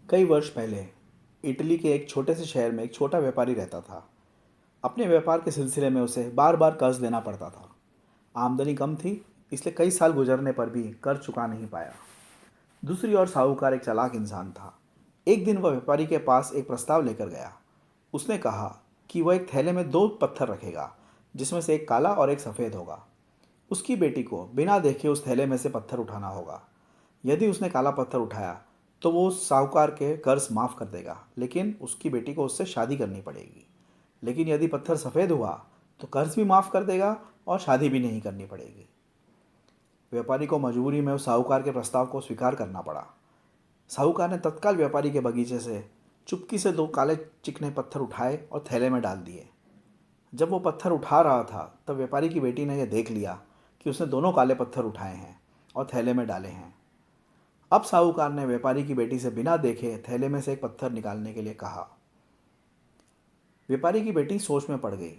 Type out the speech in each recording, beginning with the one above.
कई वर्ष पहले इटली के एक छोटे से शहर में एक छोटा व्यापारी रहता था। अपने व्यापार के सिलसिले में उसे बार बार कर्ज देना पड़ता था। आमदनी कम थी, इसलिए कई साल गुजरने पर भी कर्ज चुका नहीं पाया। दूसरी ओर साहूकार एक चालाक इंसान था। एक दिन वह व्यापारी के पास एक प्रस्ताव लेकर गया। उसने कहा कि वह एक थैले में दो पत्थर रखेगा, जिसमें से एक काला और एक सफ़ेद होगा। उसकी बेटी को बिना देखे उस थैले में से पत्थर उठाना होगा। यदि उसने काला पत्थर उठाया तो वो उस साहूकार के कर्ज माफ़ कर देगा, लेकिन उसकी बेटी को उससे शादी करनी पड़ेगी। लेकिन यदि पत्थर सफ़ेद हुआ तो कर्ज भी माफ़ कर देगा और शादी भी नहीं करनी पड़ेगी। व्यापारी को मजबूरी में उस साहूकार के प्रस्ताव को स्वीकार करना पड़ा। साहूकार ने तत्काल व्यापारी के बगीचे से चुपकी से दो काले चिकने पत्थर उठाए और थैले में डाल दिए। जब वो पत्थर उठा रहा था तब व्यापारी की बेटी ने यह देख लिया कि उसने दोनों काले पत्थर उठाए हैं और थैले में डाले हैं। अब साहूकार ने व्यापारी की बेटी से बिना देखे थैले में से एक पत्थर निकालने के लिए कहा। व्यापारी की बेटी सोच में पड़ गई।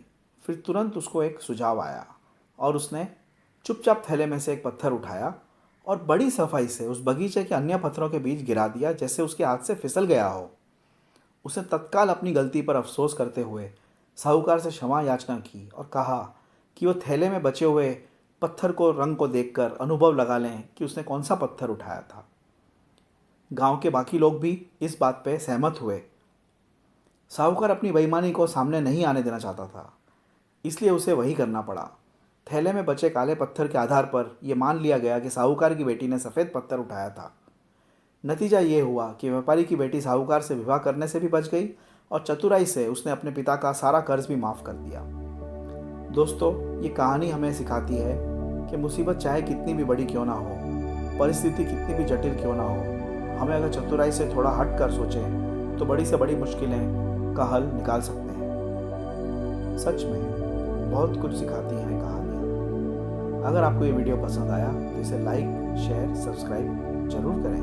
फिर तुरंत उसको एक सुझाव आया और उसने चुपचाप थैले में से एक पत्थर उठाया और बड़ी सफाई से उस बगीचे के अन्य पत्थरों के बीच गिरा दिया, जैसे उसके हाथ से फिसल गया हो। उसने तत्काल अपनी गलती पर अफसोस करते हुए साहूकार से क्षमा याचना की और कहा कि वो थैले में बचे हुए पत्थर को रंग को देखकर अनुभव लगा लें कि उसने कौन सा पत्थर उठाया था। गांव के बाकी लोग भी इस बात पर सहमत हुए। साहूकार अपनी बेईमानी को सामने नहीं आने देना चाहता था, इसलिए उसे वही करना पड़ा। थैले में बचे काले पत्थर के आधार पर यह मान लिया गया कि साहूकार की बेटी ने सफ़ेद पत्थर उठाया था। नतीजा ये हुआ कि व्यापारी की बेटी साहूकार से विवाह करने से भी बच गई और चतुराई से उसने अपने पिता का सारा कर्ज भी माफ़ कर दिया। दोस्तों, ये कहानी हमें सिखाती है कि मुसीबत चाहे कितनी भी बड़ी क्यों ना हो, परिस्थिति कितनी भी जटिल क्यों ना हो, हमें अगर चतुराई से थोड़ा हट कर सोचें तो बड़ी से बड़ी मुश्किलें का हल निकाल सकते हैं। सच में बहुत कुछ सिखाती हैं कहानियाँ। अगर आपको ये वीडियो पसंद आया तो इसे लाइक, शेयर, सब्सक्राइब जरूर करें।